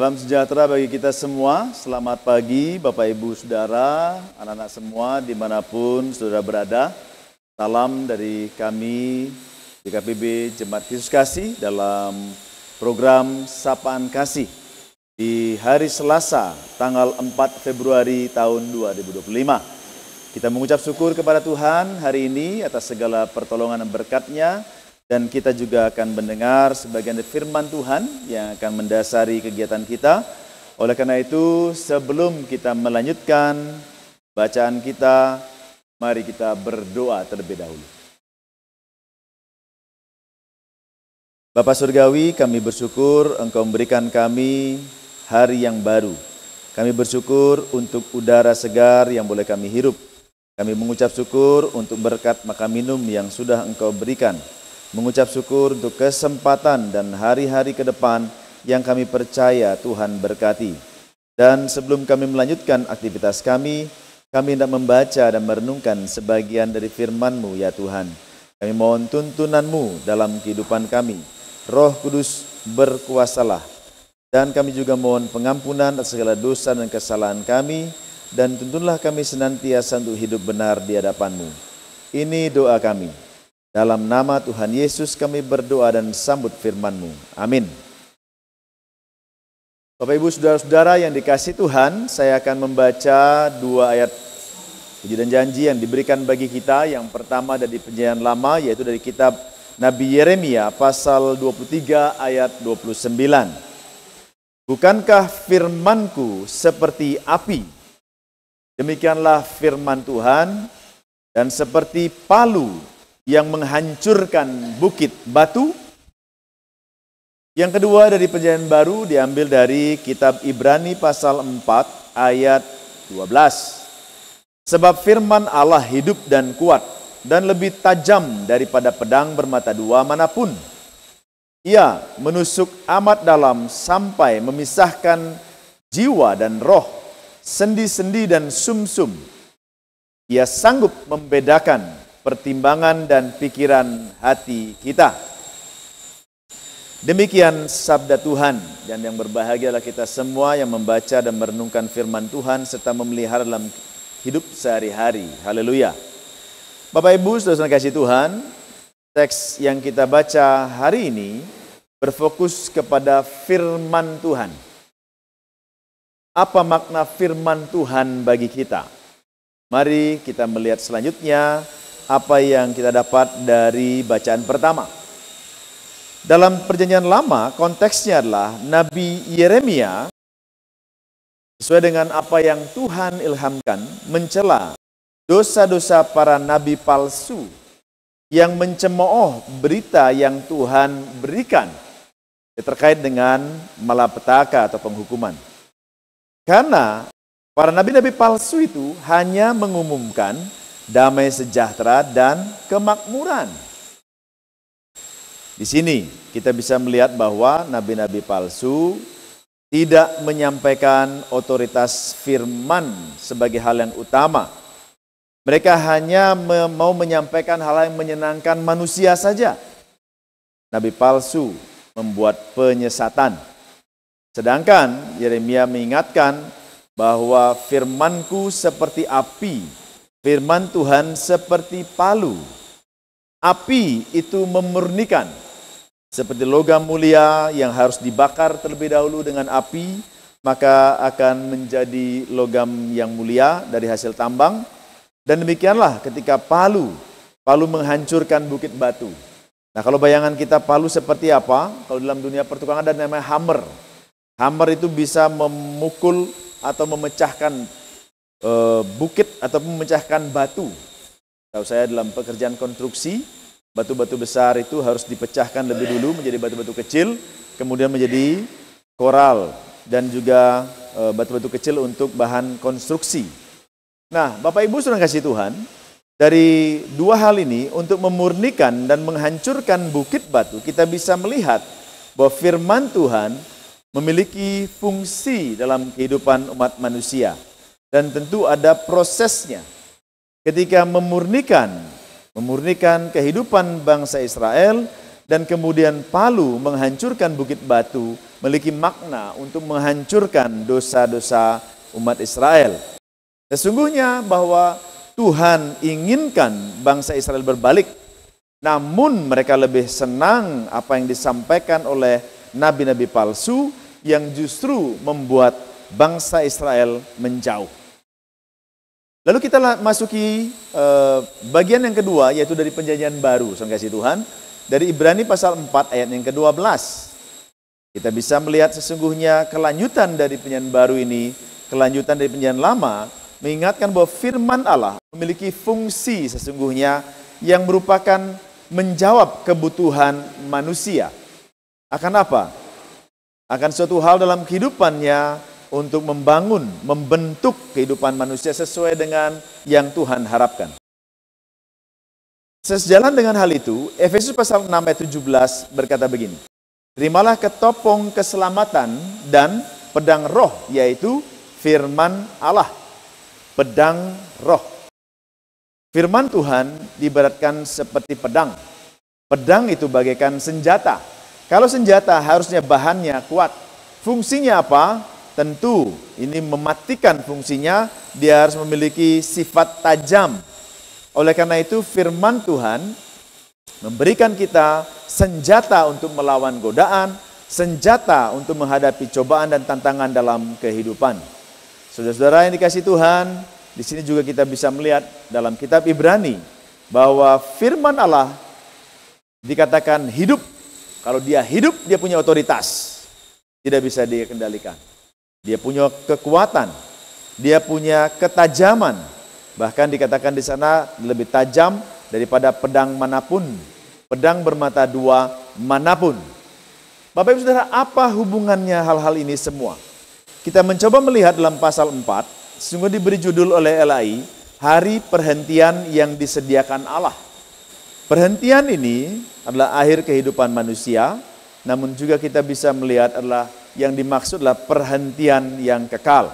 Salam sejahtera bagi kita semua. Selamat pagi Bapak Ibu Saudara, anak-anak semua dimanapun saudara berada. Salam dari kami DKPB Jemaat Yesus Kasih dalam program Sapaan Kasih di hari Selasa tanggal 4 Februari tahun 2025. Kita mengucap syukur kepada Tuhan hari ini atas segala pertolongan dan berkat-Nya. Dan kita juga akan mendengar sebagian dari firman Tuhan yang akan mendasari kegiatan kita. Oleh karena itu, sebelum kita melanjutkan bacaan kita, mari kita berdoa terlebih dahulu. Bapa Surgawi, kami bersyukur Engkau memberikan kami hari yang baru. Kami bersyukur untuk udara segar yang boleh kami hirup. Kami mengucap syukur untuk berkat makan minum yang sudah Engkau berikan. Mengucap syukur untuk kesempatan dan hari-hari ke depan yang kami percaya Tuhan berkati. Dan sebelum kami melanjutkan aktivitas kami hendak membaca dan merenungkan sebagian dari firman-Mu ya Tuhan. Kami mohon tuntunan-Mu dalam kehidupan kami. Roh Kudus berkuasalah. Dan kami juga mohon pengampunan atas segala dosa dan kesalahan kami. Dan tuntunlah kami senantiasa untuk hidup benar di hadapan-Mu. Ini doa kami. Dalam nama Tuhan Yesus kami berdoa dan sambut firman-Mu. Amin. Bapak Ibu Saudara-saudara yang dikasihi Tuhan, saya akan membaca dua ayat puji dan janji yang diberikan bagi kita. Yang pertama dari Perjanjian Lama, yaitu dari kitab Nabi Yeremia pasal 23 ayat 29. Bukankah firman-Ku seperti api? Demikianlah firman Tuhan, dan seperti palu yang menghancurkan bukit batu. Yang kedua dari Perjanjian Baru diambil dari kitab Ibrani pasal 4 ayat 12. Sebab firman Allah hidup dan kuat dan lebih tajam daripada pedang bermata dua manapun. Ia menusuk amat dalam sampai memisahkan jiwa dan roh, sendi-sendi dan sumsum. Ia sanggup membedakan pertimbangan dan pikiran hati kita. Demikian sabda Tuhan, dan yang berbahagialah kita semua yang membaca dan merenungkan firman Tuhan serta memelihara dalam hidup sehari-hari. Haleluya. Bapak Ibu Saudara kasih Tuhan, teks yang kita baca hari ini berfokus kepada firman Tuhan. Apa makna firman Tuhan bagi kita? Mari kita melihat selanjutnya apa yang kita dapat dari bacaan pertama. Dalam Perjanjian Lama, konteksnya adalah Nabi Yeremia sesuai dengan apa yang Tuhan ilhamkan mencela dosa-dosa para nabi palsu yang mencemooh berita yang Tuhan berikan terkait dengan malapetaka atau penghukuman. Karena para nabi-nabi palsu itu hanya mengumumkan damai sejahtera dan kemakmuran. Di sini kita bisa melihat bahwa nabi-nabi palsu tidak menyampaikan otoritas firman sebagai hal yang utama. Mereka hanya mau menyampaikan hal yang menyenangkan manusia saja. Nabi palsu membuat penyesatan. Sedangkan Yeremia mengingatkan bahwa firman-Ku seperti api, firman Tuhan seperti palu. Api itu memurnikan, seperti logam mulia yang harus dibakar terlebih dahulu dengan api, maka akan menjadi logam yang mulia dari hasil tambang. Dan demikianlah ketika palu menghancurkan bukit batu. Nah, kalau bayangan kita palu seperti apa? Kalau dalam dunia pertukangan ada namanya hammer. Hammer itu bisa memukul atau memecahkan bukit atau memecahkan batu. Tahu saya dalam pekerjaan konstruksi, batu-batu besar itu harus dipecahkan lebih dulu menjadi batu-batu kecil, kemudian menjadi koral dan juga batu-batu kecil untuk bahan konstruksi. Nah, Bapak Ibu Saudara kasih Tuhan, dari dua hal ini untuk memurnikan dan menghancurkan bukit batu, kita bisa melihat bahwa firman Tuhan memiliki fungsi dalam kehidupan umat manusia. Dan tentu ada prosesnya. Ketika memurnikan kehidupan bangsa Israel dan kemudian palu menghancurkan bukit batu memiliki makna untuk menghancurkan dosa-dosa umat Israel. Sesungguhnya bahwa Tuhan inginkan bangsa Israel berbalik, namun mereka lebih senang apa yang disampaikan oleh nabi-nabi palsu yang justru membuat bangsa Israel menjauh. Lalu kita masuki bagian yang kedua, yaitu dari perjanjian baru, saudara kasih Tuhan. Dari Ibrani pasal 4 ayat yang ke-12. Kita bisa melihat sesungguhnya kelanjutan dari perjanjian baru ini, kelanjutan dari perjanjian lama, mengingatkan bahwa firman Allah memiliki fungsi sesungguhnya yang merupakan menjawab kebutuhan manusia. Akan apa? Akan suatu hal dalam kehidupannya untuk membangun, membentuk kehidupan manusia sesuai dengan yang Tuhan harapkan. Sejalan dengan hal itu, Efesus pasal 6 ayat 17 berkata begini, terimalah ketopong keselamatan dan pedang roh, yaitu firman Allah. Pedang roh. Firman Tuhan diibaratkan seperti pedang. Pedang itu bagaikan senjata. Kalau senjata harusnya bahannya kuat. Fungsinya apa? Tentu ini mematikan fungsinya, dia harus memiliki sifat tajam. Oleh karena itu firman Tuhan memberikan kita senjata untuk melawan godaan, senjata untuk menghadapi cobaan dan tantangan dalam kehidupan. Saudara-saudara yang dikasihi Tuhan, di sini juga kita bisa melihat dalam kitab Ibrani bahwa firman Allah dikatakan hidup. Kalau dia hidup, dia punya otoritas. Tidak bisa dia kendalikan. Dia punya kekuatan, dia punya ketajaman. Bahkan dikatakan di sana lebih tajam daripada pedang manapun, pedang bermata dua manapun. Bapak Ibu Saudara, apa hubungannya hal-hal ini semua? Kita mencoba melihat dalam pasal 4, sungguh diberi judul oleh LAI, Hari Perhentian yang Disediakan Allah. Perhentian ini adalah akhir kehidupan manusia, namun juga kita bisa melihat adalah yang dimaksud adalah perhentian yang kekal.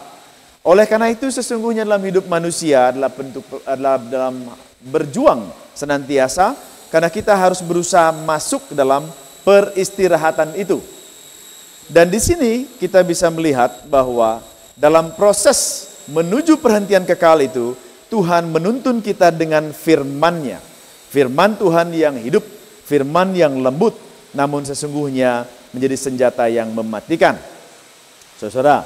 Oleh karena itu sesungguhnya dalam hidup manusia adalah dalam berjuang senantiasa, karena kita harus berusaha masuk ke dalam peristirahatan itu. Dan di sini kita bisa melihat bahwa dalam proses menuju perhentian kekal itu, Tuhan menuntun kita dengan firman-Nya. Firman Tuhan yang hidup, firman yang lembut, namun sesungguhnya menjadi senjata yang mematikan. Saudara,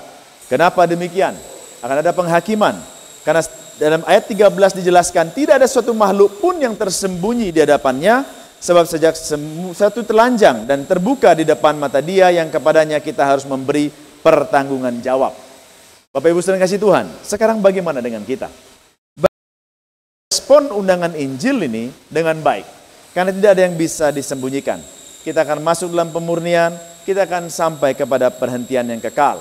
kenapa demikian? Akan ada penghakiman. Karena dalam ayat 13 dijelaskan, tidak ada suatu makhluk pun yang tersembunyi di hadapannya, sebab sejak satu telanjang dan terbuka di depan mata dia yang kepadanya kita harus memberi pertanggungan jawab. Bapak Ibu saudara kasih Tuhan, sekarang bagaimana dengan kita? Respon undangan Injil ini dengan baik, karena tidak ada yang bisa disembunyikan. Kita akan masuk dalam pemurnian, kita akan sampai kepada perhentian yang kekal.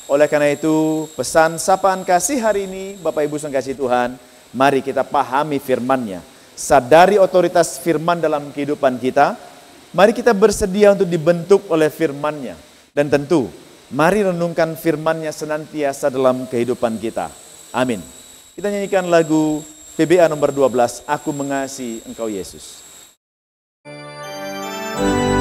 Oleh karena itu, pesan sapaan kasih hari ini, Bapak Ibu yang kasih Tuhan, mari kita pahami firman-Nya. Sadari otoritas firman dalam kehidupan kita. Mari kita bersedia untuk dibentuk oleh firman-Nya. Dan tentu, mari renungkan firman-Nya senantiasa dalam kehidupan kita. Amin. Kita nyanyikan lagu PBA nomor 12, Aku Mengasihi Engkau Yesus. Aku mengasihi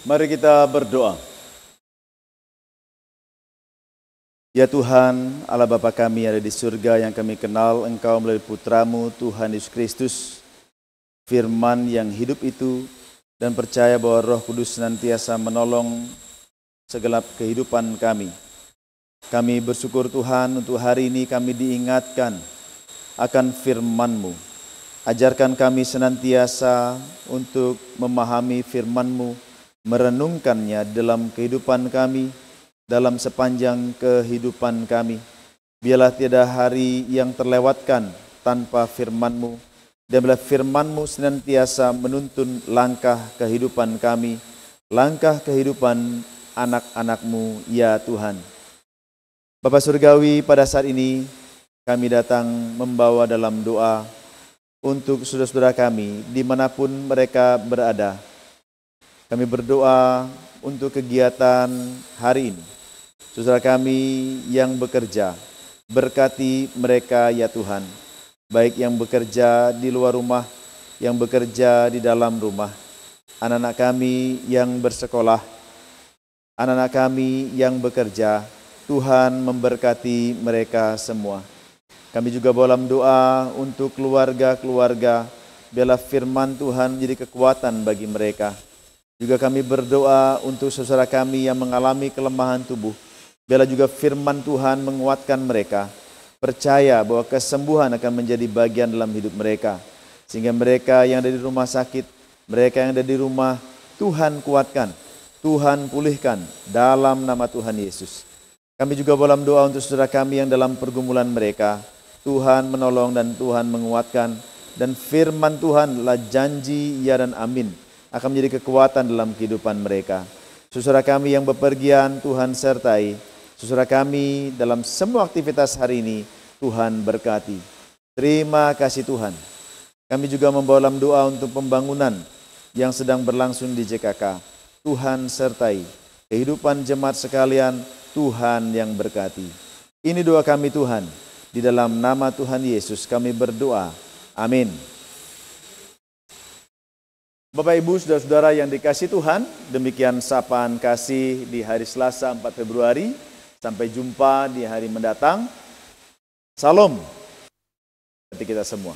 Mari kita berdoa. Ya Tuhan, Allah Bapa kami yang ada di surga, yang kami kenal Engkau melalui Putramu Tuhan Yesus Kristus, firman yang hidup itu, dan percaya bahwa Roh Kudus senantiasa menolong segelap kehidupan kami. Kami bersyukur Tuhan untuk hari ini kami diingatkan akan firman-Mu. Ajarkan kami senantiasa untuk memahami firman-Mu, merenungkannya dalam kehidupan kami, dalam sepanjang kehidupan kami. Biarlah tiada hari yang terlewatkan tanpa firman-Mu, dan biarlah firman-Mu senantiasa menuntun langkah kehidupan kami, langkah kehidupan anak-anak-Mu, ya Tuhan. Bapa Surgawi, pada saat ini kami datang membawa dalam doa untuk saudara-saudara kami dimanapun mereka berada. Kami berdoa untuk kegiatan hari ini. Saudara kami yang bekerja, berkati mereka ya Tuhan. Baik yang bekerja di luar rumah, yang bekerja di dalam rumah. Anak-anak kami yang bersekolah, anak-anak kami yang bekerja, Tuhan memberkati mereka semua. Kami juga dalam doa untuk keluarga-keluarga, biarlah firman Tuhan menjadi kekuatan bagi mereka. Juga kami berdoa untuk saudara kami yang mengalami kelemahan tubuh, biarlah juga firman Tuhan menguatkan mereka, percaya bahwa kesembuhan akan menjadi bagian dalam hidup mereka. Sehingga mereka yang ada di rumah sakit, mereka yang ada di rumah, Tuhan kuatkan, Tuhan pulihkan dalam nama Tuhan Yesus. Kami juga dalam doa untuk saudara kami yang dalam pergumulan mereka, Tuhan menolong dan Tuhan menguatkan, dan firman Tuhan adalah janji ya dan amin, akan menjadi kekuatan dalam kehidupan mereka. Saudara kami yang bepergian, Tuhan sertai. Saudara kami dalam semua aktivitas hari ini, Tuhan berkati. Terima kasih Tuhan. Kami juga membawa dalam doa untuk pembangunan yang sedang berlangsung di JKK. Tuhan sertai. Kehidupan jemaat sekalian, Tuhan yang berkati. Ini doa kami Tuhan. Di dalam nama Tuhan Yesus kami berdoa. Amin. Bapak Ibu Saudara-saudara yang dikasihi Tuhan, demikian sapaan kasih di hari Selasa 4 Februari. Sampai jumpa di hari mendatang. Salam bagi kita semua.